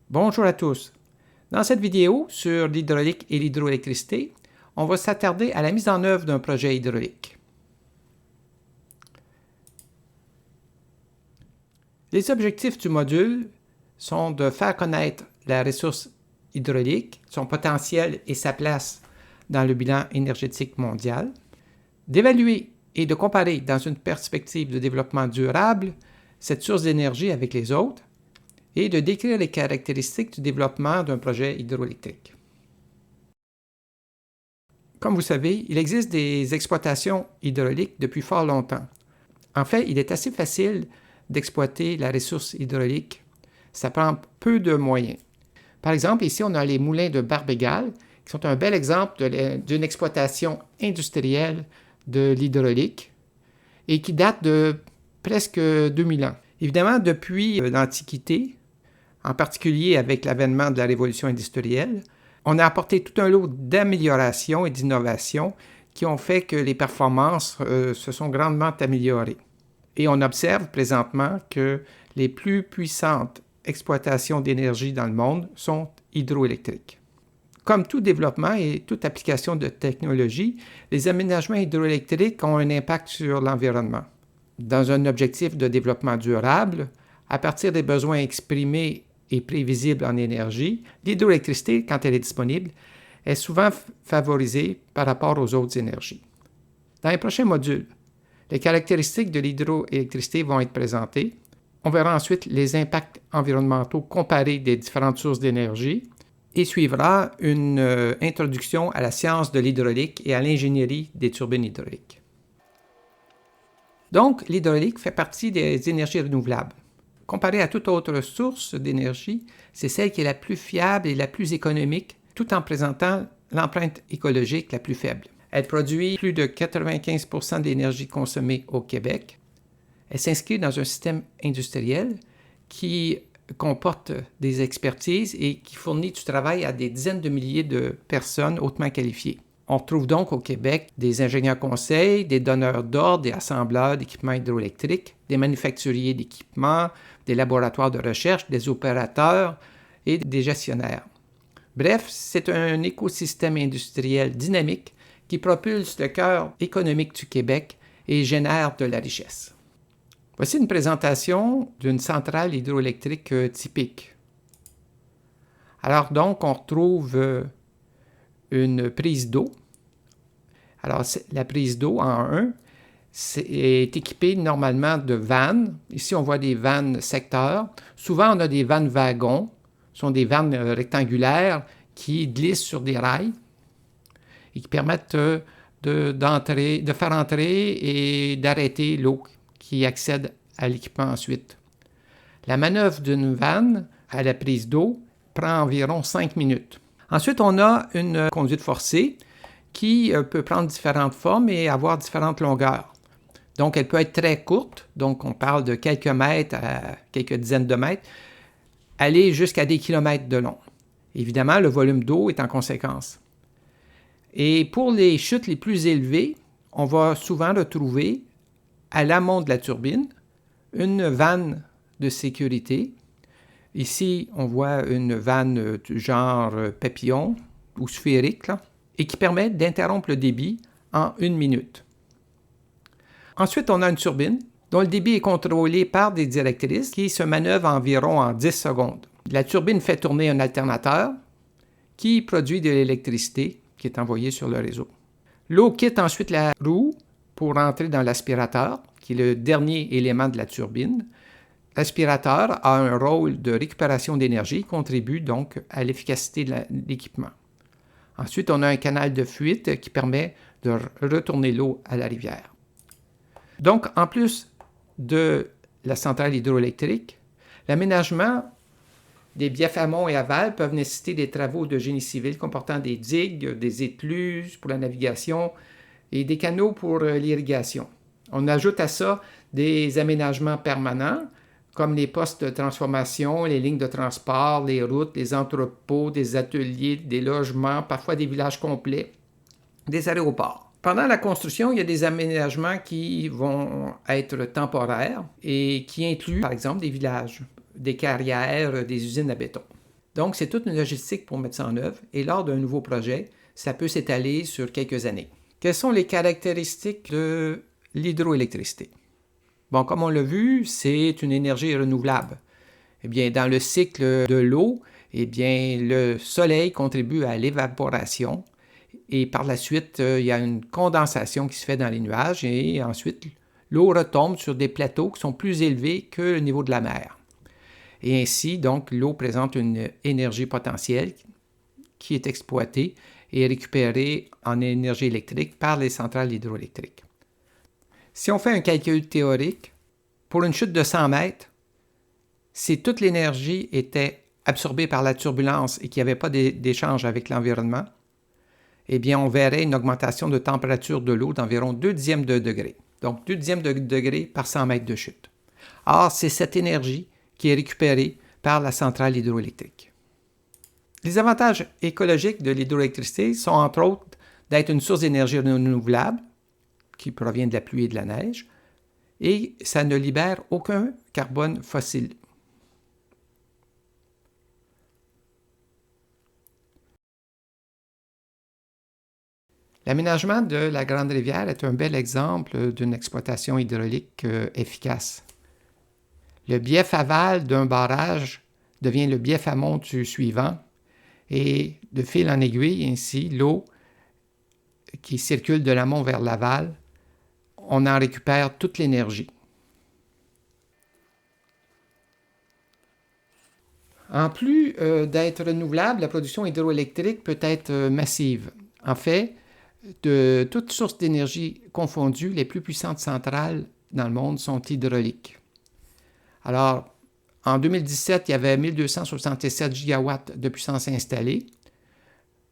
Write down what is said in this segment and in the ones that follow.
Bonjour à tous. Dans cette vidéo sur l'hydraulique et l'hydroélectricité, on va s'attarder à la mise en œuvre d'un projet hydraulique. Les objectifs du module sont de faire connaître la ressource hydraulique, son potentiel et sa place dans le bilan énergétique mondial, d'évaluer et de comparer dans une perspective de développement durable cette source d'énergie avec les autres, et de décrire les caractéristiques du développement d'un projet hydroélectrique. Comme vous savez, il existe des exploitations hydrauliques depuis fort longtemps. En fait, il est assez facile d'exploiter la ressource hydraulique. Ça prend peu de moyens. Par exemple, ici, on a les moulins de Barbégal, qui sont un bel exemple d'une exploitation industrielle de l'hydraulique et qui date de presque 2000 ans. Évidemment, depuis l'Antiquité, en particulier avec l'avènement de la révolution industrielle, on a apporté tout un lot d'améliorations et d'innovations qui ont fait que les performances se sont grandement améliorées. Et on observe présentement que les plus puissantes exploitations d'énergie dans le monde sont hydroélectriques. Comme tout développement et toute application de technologie, les aménagements hydroélectriques ont un impact sur l'environnement. Dans un objectif de développement durable, à partir des besoins exprimés et prévisible en énergie, l'hydroélectricité, quand elle est disponible, est souvent favorisée par rapport aux autres énergies. Dans les prochains modules, les caractéristiques de l'hydroélectricité vont être présentées. On verra ensuite les impacts environnementaux comparés des différentes sources d'énergie et suivra une introduction à la science de l'hydraulique et à l'ingénierie des turbines hydrauliques. Donc, l'hydraulique fait partie des énergies renouvelables. Comparée à toute autre source d'énergie, c'est celle qui est la plus fiable et la plus économique, tout en présentant l'empreinte écologique la plus faible. Elle produit plus de 95% de l'énergie consommée au Québec. Elle s'inscrit dans un système industriel qui comporte des expertises et qui fournit du travail à des dizaines de milliers de personnes hautement qualifiées. On retrouve donc au Québec des ingénieurs conseils, des donneurs d'ordre, des assembleurs d'équipements hydroélectriques, des manufacturiers d'équipements, des laboratoires de recherche, des opérateurs et des gestionnaires. Bref, c'est un écosystème industriel dynamique qui propulse le cœur économique du Québec et génère de la richesse. Voici une présentation d'une centrale hydroélectrique typique. Alors donc, on retrouve une prise d'eau. Alors, la prise d'eau en 1 est équipée normalement de vannes. Ici, on voit des vannes secteurs. Souvent, on a des vannes wagons. Ce sont des vannes rectangulaires qui glissent sur des rails et qui permettent de faire entrer et d'arrêter l'eau qui accède à l'équipement ensuite. La manœuvre d'une vanne à la prise d'eau prend environ 5 minutes. Ensuite, on a une conduite forcée qui peut prendre différentes formes et avoir différentes longueurs. Donc, elle peut être très courte, donc on parle de quelques mètres à quelques dizaines de mètres, aller jusqu'à des kilomètres de long. Évidemment, le volume d'eau est en conséquence. Et pour les chutes les plus élevées, on va souvent retrouver à l'amont de la turbine une vanne de sécurité. Ici, on voit une vanne du genre papillon ou sphérique, là, et qui permet d'interrompre le débit en 1 minute. Ensuite, on a une turbine dont le débit est contrôlé par des directrices qui se manœuvrent environ en 10 secondes. La turbine fait tourner un alternateur qui produit de l'électricité qui est envoyée sur le réseau. L'eau quitte ensuite la roue pour entrer dans l'aspirateur, qui est le dernier élément de la turbine. L'aspirateur a un rôle de récupération d'énergie, contribue donc à l'efficacité de l'équipement. Ensuite, on a un canal de fuite qui permet de retourner l'eau à la rivière. Donc, en plus de la centrale hydroélectrique, l'aménagement des biefs amont et aval peuvent nécessiter des travaux de génie civil comportant des digues, des écluses pour la navigation et des canaux pour l'irrigation. On ajoute à ça des aménagements permanents, comme les postes de transformation, les lignes de transport, les routes, les entrepôts, des ateliers, des logements, parfois des villages complets, des aéroports. Pendant la construction, il y a des aménagements qui vont être temporaires et qui incluent, par exemple, des villages, des carrières, des usines à béton. Donc, c'est toute une logistique pour mettre ça en œuvre et lors d'un nouveau projet, ça peut s'étaler sur quelques années. Quelles sont les caractéristiques de l'hydroélectricité? Bon, comme on l'a vu, c'est une énergie renouvelable. Eh bien, dans le cycle de l'eau, eh bien, le soleil contribue à l'évaporation et par la suite, il y a une condensation qui se fait dans les nuages et ensuite, l'eau retombe sur des plateaux qui sont plus élevés que le niveau de la mer. Et ainsi, donc, l'eau présente une énergie potentielle qui est exploitée et récupérée en énergie électrique par les centrales hydroélectriques. Si on fait un calcul théorique, pour une chute de 100 mètres, si toute l'énergie était absorbée par la turbulence et qu'il n'y avait pas d'échange avec l'environnement, eh bien, on verrait une augmentation de température de l'eau d'environ 0,2 de degré. Donc, 0,2 de degré par 100 mètres de chute. Or, c'est cette énergie qui est récupérée par la centrale hydroélectrique. Les avantages écologiques de l'hydroélectricité sont entre autres d'être une source d'énergie renouvelable qui provient de la pluie et de la neige et ça ne libère aucun carbone fossile. L'aménagement de la Grande Rivière est un bel exemple d'une exploitation hydraulique efficace. Le bief aval d'un barrage devient le bief amont du suivant et de fil en aiguille, ainsi, l'eau qui circule de l'amont vers l'aval, on en récupère toute l'énergie. En plus d'être renouvelable, la production hydroélectrique peut être massive. En fait, de toutes sources d'énergie confondues, les plus puissantes centrales dans le monde sont hydrauliques. Alors, en 2017, il y avait 1267 gigawatts de puissance installée,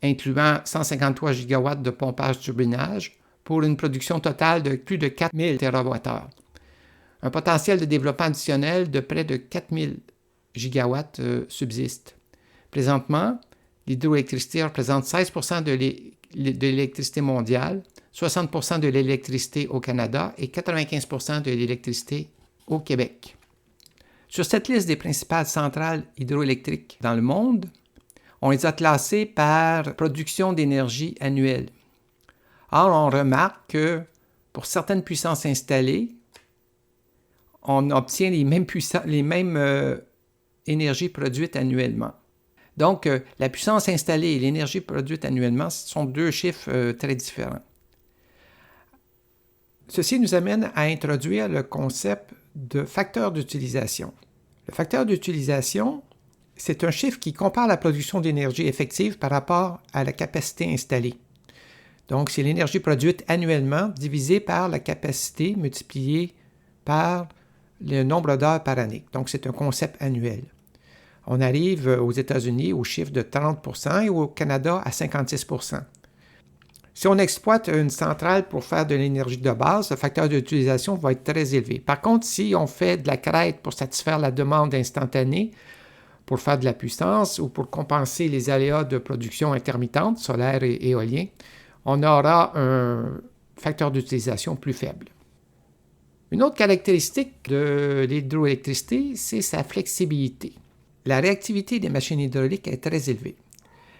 incluant 153 gigawatts de pompage-turbinage, pour une production totale de plus de 4000 TWh. Un potentiel de développement additionnel de près de 4000 gigawatts subsiste. Présentement, l'hydroélectricité représente 16% de l'électricité mondiale, 60% de l'électricité au Canada et 95% de l'électricité au Québec. Sur cette liste des principales centrales hydroélectriques dans le monde, on les a classées par production d'énergie annuelle. Or, on remarque que pour certaines puissances installées, on obtient les mêmes énergies produites annuellement. Donc, la puissance installée et l'énergie produite annuellement sont deux chiffres très différents. Ceci nous amène à introduire le concept de facteur d'utilisation. Le facteur d'utilisation, c'est un chiffre qui compare la production d'énergie effective par rapport à la capacité installée. Donc, c'est l'énergie produite annuellement divisée par la capacité multipliée par le nombre d'heures par année. Donc, c'est un concept annuel. On arrive aux États-Unis au chiffre de 30% et au Canada à 56%. Si on exploite une centrale pour faire de l'énergie de base, le facteur d'utilisation va être très élevé. Par contre, si on fait de la crête pour satisfaire la demande instantanée, pour faire de la puissance ou pour compenser les aléas de production intermittente, solaire et éolien, on aura un facteur d'utilisation plus faible. Une autre caractéristique de l'hydroélectricité, c'est sa flexibilité. La réactivité des machines hydrauliques est très élevée.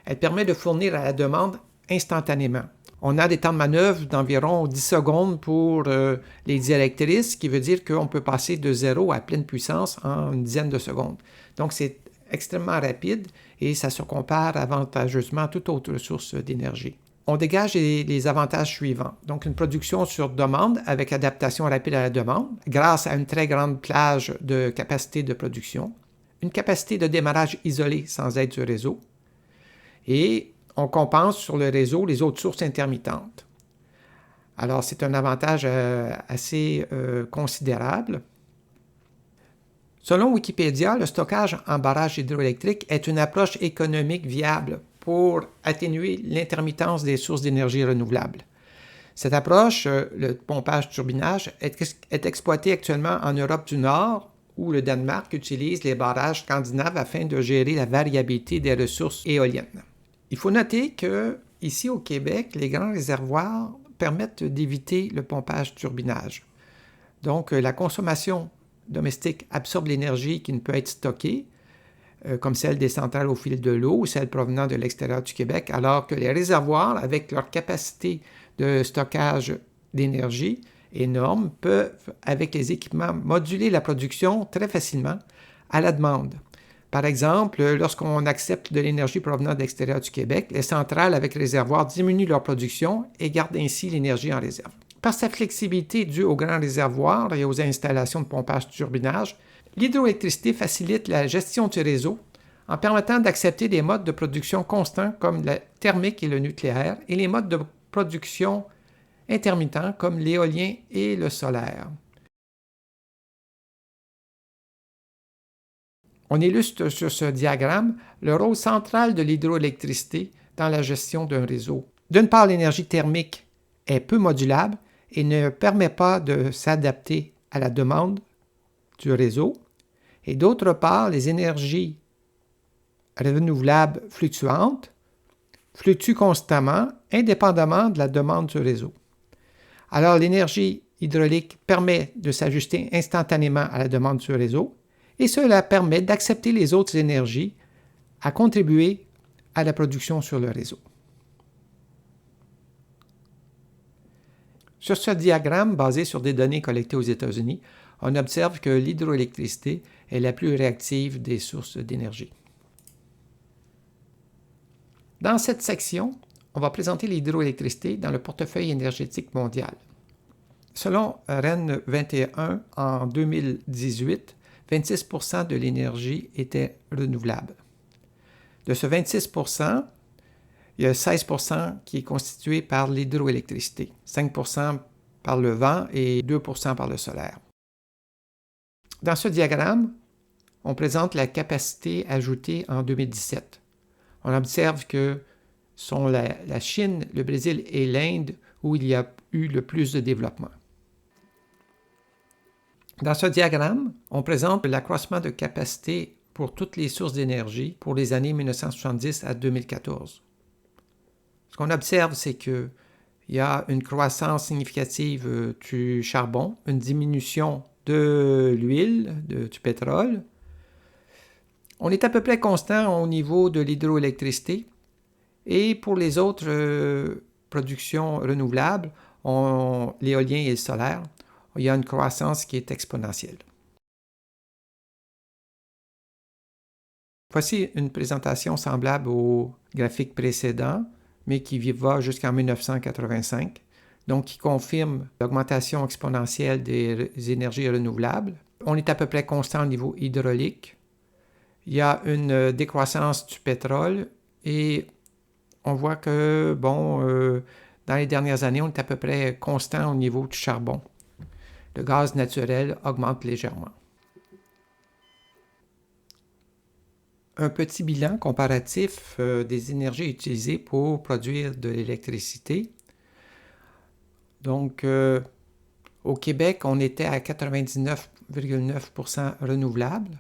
Elle permet de fournir à la demande instantanément. On a des temps de manœuvre d'environ 10 secondes pour les diélectrices, ce qui veut dire qu'on peut passer de 0 à pleine puissance en une dizaine de secondes. Donc, c'est extrêmement rapide et ça se compare avantageusement à toute autre source d'énergie. On dégage les avantages suivants. Donc, une production sur demande avec adaptation rapide à la demande grâce à une très grande plage de capacité de production, une capacité de démarrage isolée sans aide du réseau et on compense sur le réseau les autres sources intermittentes. Alors, c'est un avantage assez considérable. Selon Wikipédia, le stockage en barrage hydroélectrique est une approche économique viable pour atténuer l'intermittence des sources d'énergie renouvelables. Cette approche, le pompage-turbinage, est exploitée actuellement en Europe du Nord, où le Danemark utilise les barrages scandinaves afin de gérer la variabilité des ressources éoliennes. Il faut noter qu'ici au Québec, les grands réservoirs permettent d'éviter le pompage-turbinage. Donc, la consommation domestique absorbe l'énergie qui ne peut être stockée, comme celle des centrales au fil de l'eau ou celles provenant de l'extérieur du Québec, alors que les réservoirs, avec leur capacité de stockage d'énergie énorme, peuvent, avec les équipements, moduler la production très facilement à la demande. Par exemple, lorsqu'on accepte de l'énergie provenant de l'extérieur du Québec, les centrales avec réservoirs diminuent leur production et gardent ainsi l'énergie en réserve. Par sa flexibilité due aux grands réservoirs et aux installations de pompage-turbinage, l'hydroélectricité facilite la gestion du réseau en permettant d'accepter des modes de production constants comme la thermique et le nucléaire et les modes de production intermittents comme l'éolien et le solaire. On illustre sur ce diagramme le rôle central de l'hydroélectricité dans la gestion d'un réseau. D'une part, l'énergie thermique est peu modulable et ne permet pas de s'adapter à la demande du réseau. Et d'autre part, les énergies renouvelables fluctuantes fluctuent constamment, indépendamment de la demande du réseau. Alors, l'énergie hydraulique permet de s'ajuster instantanément à la demande du réseau et cela permet d'accepter les autres énergies à contribuer à la production sur le réseau. Sur ce diagramme basé sur des données collectées aux États-Unis, on observe que l'hydroélectricité est la plus réactive des sources d'énergie. Dans cette section, on va présenter l'hydroélectricité dans le portefeuille énergétique mondial. Selon REN 21 en 2018, 26% de l'énergie était renouvelable. De ce 26%, il y a 16% qui est constitué par l'hydroélectricité, 5% par le vent et 2% par le solaire. Dans ce diagramme, on présente la capacité ajoutée en 2017. On observe que sont la Chine, le Brésil et l'Inde où il y a eu le plus de développement. Dans ce diagramme, on présente l'accroissement de capacité pour toutes les sources d'énergie pour les années 1970 à 2014. Ce qu'on observe, c'est qu'il y a une croissance significative du charbon, une diminution de l'huile, du pétrole. On est à peu près constant au niveau de l'hydroélectricité. Et pour les autres productions renouvelables, l'éolien et le solaire, il y a une croissance qui est exponentielle. Voici une présentation semblable au graphique précédent, mais qui va jusqu'en 1985, donc qui confirme l'augmentation exponentielle des énergies renouvelables. On est à peu près constant au niveau hydraulique. Il y a une décroissance du pétrole et on voit que, dans les dernières années, on est à peu près constant au niveau du charbon. Le gaz naturel augmente légèrement. Un petit bilan comparatif des énergies utilisées pour produire de l'électricité. Donc, au Québec, on était à 99,9% renouvelables.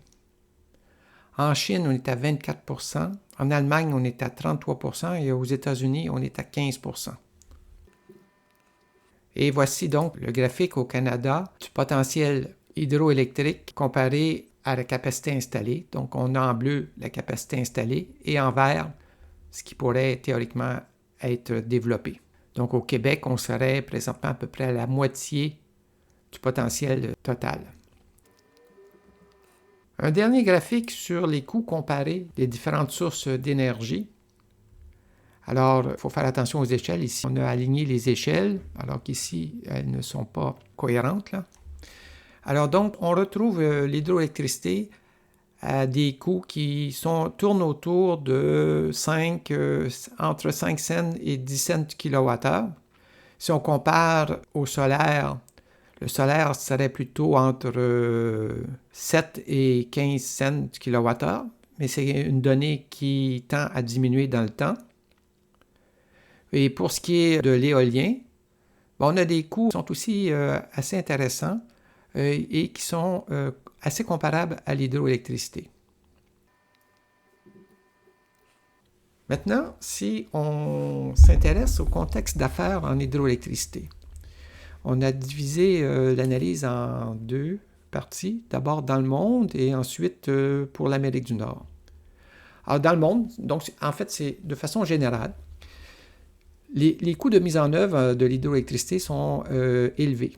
En Chine, on est à 24%. En Allemagne, on est à 33%. Et aux États-Unis, on est à 15%. Et voici donc le graphique au Canada du potentiel hydroélectrique comparé à la capacité installée. Donc, on a en bleu la capacité installée et en vert ce qui pourrait théoriquement être développé. Donc, au Québec, on serait présentement à peu près à la moitié du potentiel total. Un dernier graphique sur les coûts comparés des différentes sources d'énergie. Alors, il faut faire attention aux échelles. Ici, on a aligné les échelles, alors qu'ici, elles ne sont pas cohérentes, là. Alors donc, on retrouve l'hydroélectricité à des coûts qui tournent autour de entre 5 cents et 10 cents kWh. Si on compare au solaire, le solaire serait plutôt entre 7 et 15 cents kWh, mais c'est une donnée qui tend à diminuer dans le temps. Et pour ce qui est de l'éolien, on a des coûts qui sont aussi assez intéressants et qui sont assez comparables à l'hydroélectricité. Maintenant, si on s'intéresse au contexte d'affaires en hydroélectricité, on a divisé l'analyse en deux parties, d'abord dans le monde et ensuite pour l'Amérique du Nord. Alors, dans le monde, donc, en fait, c'est de façon générale, les coûts de mise en œuvre de l'hydroélectricité sont élevés.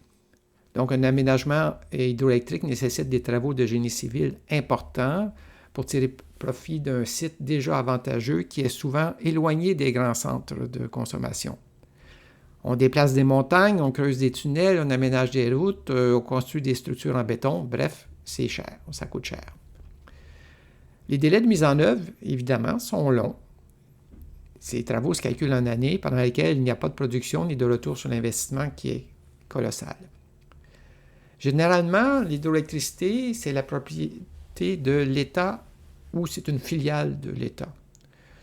Donc, un aménagement hydroélectrique nécessite des travaux de génie civil importants pour tirer profit d'un site déjà avantageux qui est souvent éloigné des grands centres de consommation. On déplace des montagnes, on creuse des tunnels, on aménage des routes, on construit des structures en béton. Bref, c'est cher, ça coûte cher. Les délais de mise en œuvre, évidemment, sont longs. Ces travaux se calculent en années pendant lesquelles il n'y a pas de production ni de retour sur l'investissement qui est colossal. Généralement, l'hydroélectricité, c'est la propriété de l'État ou c'est une filiale de l'État.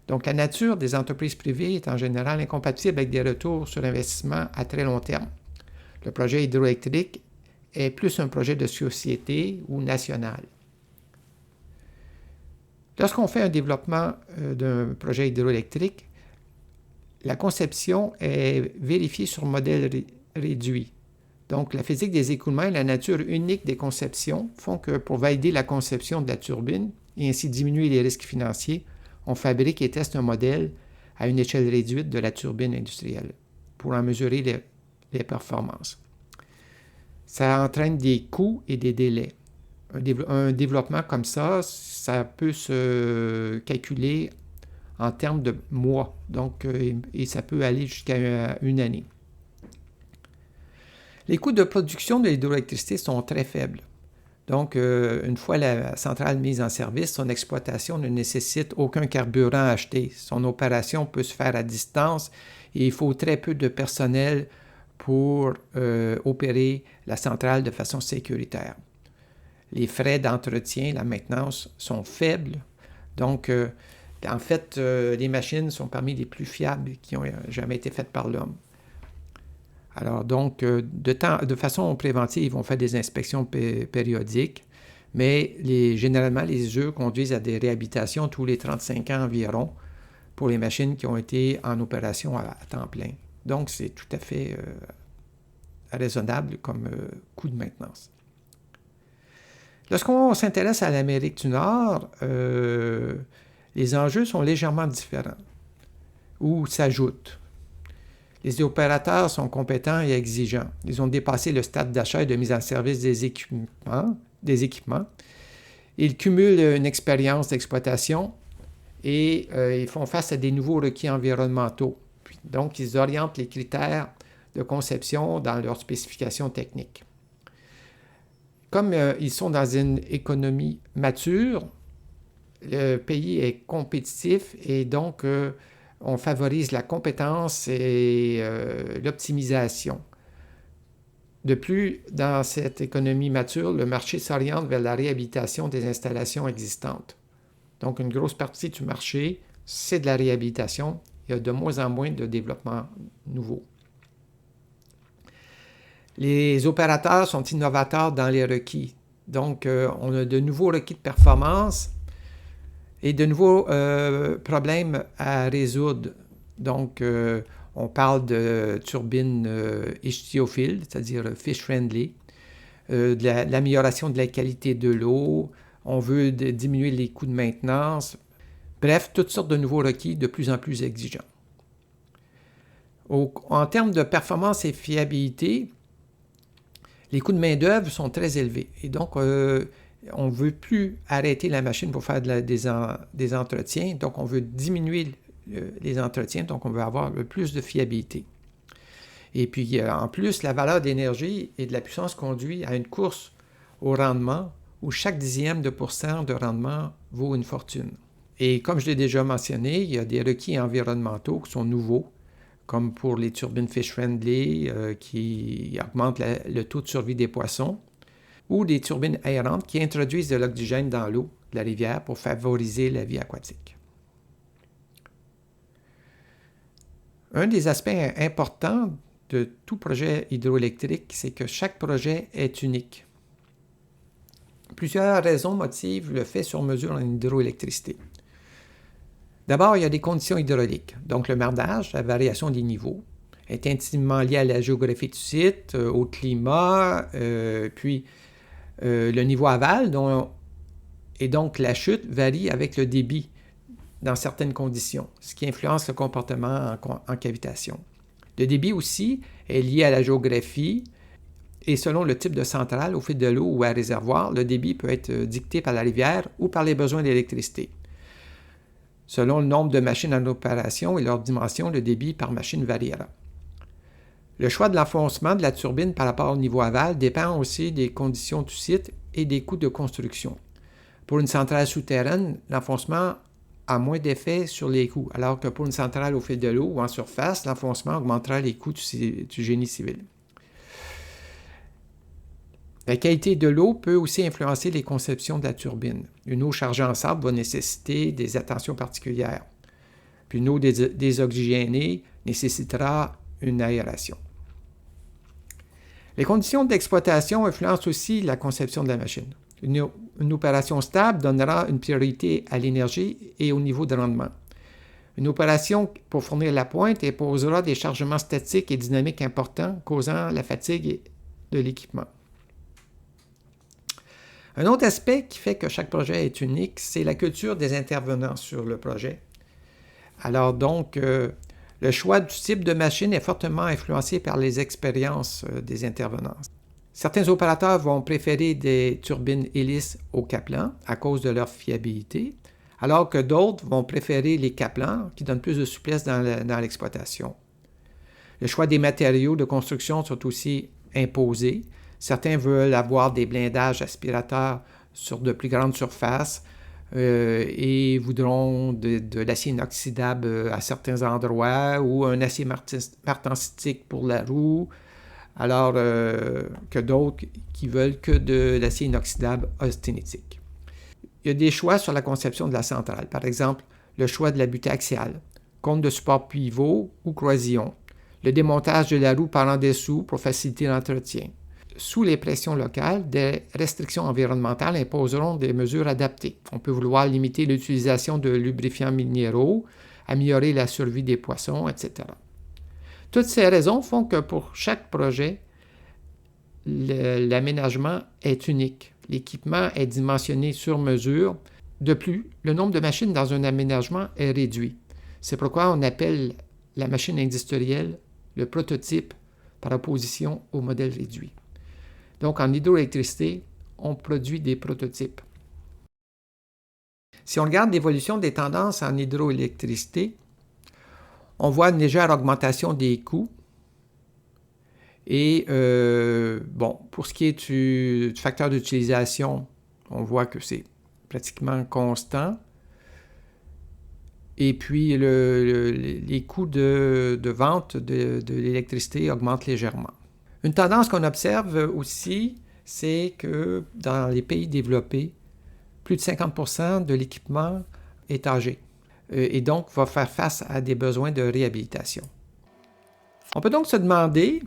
Donc, la nature des entreprises privées est en général incompatible avec des retours sur investissement à très long terme. Le projet hydroélectrique est plus un projet de société ou national. Lorsqu'on fait un développement d'un projet hydroélectrique, la conception est vérifiée sur modèle réduit. Donc, la physique des écoulements et la nature unique des conceptions font que pour valider la conception de la turbine et ainsi diminuer les risques financiers, on fabrique et teste un modèle à une échelle réduite de la turbine industrielle pour en mesurer les performances. Ça entraîne des coûts et des délais. Un développement comme ça peut se calculer en termes de mois, donc, et ça peut aller jusqu'à une année. Les coûts de production de l'hydroélectricité sont très faibles. Donc, une fois la centrale mise en service, son exploitation ne nécessite aucun carburant acheté. Son opération peut se faire à distance et il faut très peu de personnel pour opérer la centrale de façon sécuritaire. Les frais d'entretien, la maintenance sont faibles. Donc, en fait, les machines sont parmi les plus fiables qui ont jamais été faites par l'homme. Alors donc, de façon préventive, on fait des inspections périodiques, mais généralement, les œufs conduisent à des réhabilitations tous les 35 ans environ pour les machines qui ont été en opération à temps plein. Donc, c'est tout à fait raisonnable comme coût de maintenance. Lorsqu'on s'intéresse à l'Amérique du Nord, les enjeux sont légèrement différents ou s'ajoutent. Les opérateurs sont compétents et exigeants. Ils ont dépassé le stade d'achat et de mise en service des équipements. Ils cumulent une expérience d'exploitation et ils font face à des nouveaux requis environnementaux. Donc, ils orientent les critères de conception dans leurs spécifications techniques. Comme ils sont dans une économie mature, le pays est compétitif et donc on favorise la compétence et l'optimisation. De plus, dans cette économie mature, le marché s'oriente vers la réhabilitation des installations existantes. Donc, une grosse partie du marché, c'est de la réhabilitation. Il y a de moins en moins de développement nouveau. Les opérateurs sont innovateurs dans les requis. Donc, on a de nouveaux requis de performance et de nouveaux problèmes à résoudre. Donc, on parle de turbines ichthyophiles, c'est-à-dire fish-friendly, de l'amélioration de la qualité de l'eau, on veut diminuer les coûts de maintenance, bref, toutes sortes de nouveaux requis de plus en plus exigeants. En termes de performance et fiabilité, les coûts de main-d'œuvre sont très élevés. Et donc, on ne veut plus arrêter la machine pour faire des entretiens. Donc, on veut diminuer les entretiens. Donc, on veut avoir le plus de fiabilité. Et puis, en plus, la valeur d'énergie et de la puissance conduit à une course au rendement où chaque dixième de pourcent de rendement vaut une fortune. Et comme je l'ai déjà mentionné, il y a des requis environnementaux qui sont nouveaux, comme pour les turbines fish-friendly qui augmentent le taux de survie des poissons, ou des turbines aérantes qui introduisent de l'oxygène dans l'eau de la rivière pour favoriser la vie aquatique. Un des aspects importants de tout projet hydroélectrique, c'est que chaque projet est unique. Plusieurs raisons motivent le fait sur mesure en hydroélectricité. D'abord, il y a des conditions hydrauliques. Donc, le merdage, la variation des niveaux, est intimement lié à la géographie du site, au climat, puis le niveau aval, et donc la chute varie avec le débit dans certaines conditions, ce qui influence le comportement en cavitation. Le débit aussi est lié à la géographie et selon le type de centrale, au fil de l'eau ou à réservoir, le débit peut être dicté par la rivière ou par les besoins d'électricité. Selon le nombre de machines en opération et leur dimension, le débit par machine variera. Le choix de l'enfoncement de la turbine par rapport au niveau aval dépend aussi des conditions du site et des coûts de construction. Pour une centrale souterraine, l'enfoncement a moins d'effet sur les coûts, alors que pour une centrale au fil de l'eau ou en surface, l'enfoncement augmentera les coûts du génie civil. La qualité de l'eau peut aussi influencer les conceptions de la turbine. Une eau chargée en sable va nécessiter des attentions particulières. Puis une eau désoxygénée nécessitera une aération. Les conditions d'exploitation influencent aussi la conception de la machine. Une opération stable donnera une priorité à l'énergie et au niveau de rendement. Une opération pour fournir la pointe imposera des chargements statiques et dynamiques importants, causant la fatigue de l'équipement. Un autre aspect qui fait que chaque projet est unique, c'est la culture des intervenants sur le projet. Alors donc, le choix du type de machine est fortement influencé par les expériences des intervenants. Certains opérateurs vont préférer des turbines hélices au Kaplan à cause de leur fiabilité, alors que d'autres vont préférer les Kaplan qui donnent plus de souplesse dans l'exploitation. Le choix des matériaux de construction sont aussi imposés. Certains veulent avoir des blindages aspirateurs sur de plus grandes surfaces et voudront de l'acier inoxydable à certains endroits ou un acier martensitique pour la roue, alors que d'autres qui veulent que de l'acier inoxydable austénitique. Il y a des choix sur la conception de la centrale. Par exemple, le choix de la butée axiale, compte de support pivot ou croisillon, le démontage de la roue par en dessous pour faciliter l'entretien. Sous les pressions locales, des restrictions environnementales imposeront des mesures adaptées. On peut vouloir limiter l'utilisation de lubrifiants minéraux, améliorer la survie des poissons, etc. Toutes ces raisons font que pour chaque projet, l'aménagement est unique. L'équipement est dimensionné sur mesure. De plus, le nombre de machines dans un aménagement est réduit. C'est pourquoi on appelle la machine industrielle le prototype par opposition au modèle réduit. Donc, en hydroélectricité, on produit des prototypes. Si on regarde l'évolution des tendances en hydroélectricité, on voit une légère augmentation des coûts. Et pour ce qui est du facteur d'utilisation, on voit que c'est pratiquement constant. Et puis, les coûts de vente de l'électricité augmentent légèrement. Une tendance qu'on observe aussi, c'est que dans les pays développés, plus de 50% de l'équipement est âgé et donc va faire face à des besoins de réhabilitation. On peut donc se demander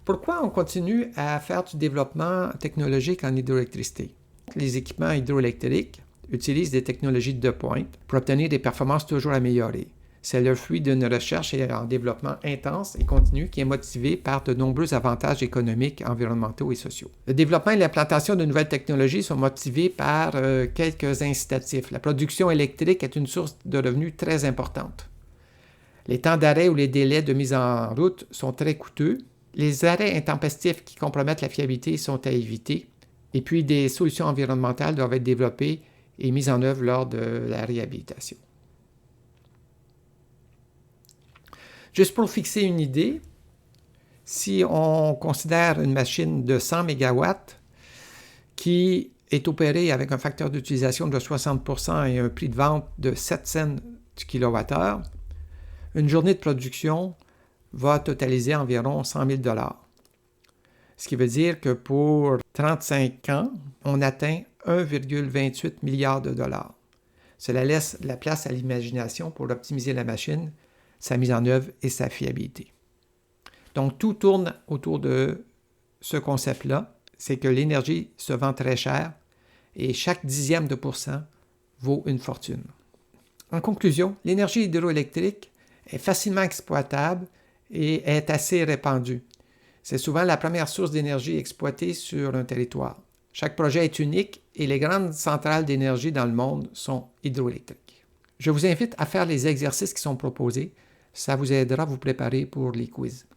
pourquoi on continue à faire du développement technologique en hydroélectricité. Les équipements hydroélectriques utilisent des technologies de pointe pour obtenir des performances toujours améliorées. C'est le fruit d'une recherche et un développement intense et continu qui est motivé par de nombreux avantages économiques, environnementaux et sociaux. Le développement et l'implantation de nouvelles technologies sont motivés par quelques incitatifs. La production électrique est une source de revenus très importante. Les temps d'arrêt ou les délais de mise en route sont très coûteux. Les arrêts intempestifs qui compromettent la fiabilité sont à éviter. Et puis, des solutions environnementales doivent être développées et mises en œuvre lors de la réhabilitation. Juste pour fixer une idée, si on considère une machine de 100 MW qui est opérée avec un facteur d'utilisation de 60% et un prix de vente de 7 cents du kWh, une journée de production va totaliser environ 100 000 $. Ce qui veut dire que pour 35 ans, on atteint 1,28 milliard de dollars. Cela laisse la place à l'imagination pour optimiser la machine, sa mise en œuvre et sa fiabilité. Donc, tout tourne autour de ce concept-là, c'est que l'énergie se vend très cher et chaque dixième de pourcent vaut une fortune. En conclusion, l'énergie hydroélectrique est facilement exploitable et est assez répandue. C'est souvent la première source d'énergie exploitée sur un territoire. Chaque projet est unique et les grandes centrales d'énergie dans le monde sont hydroélectriques. Je vous invite à faire les exercices qui sont proposés. Ça vous aidera à vous préparer pour les quiz.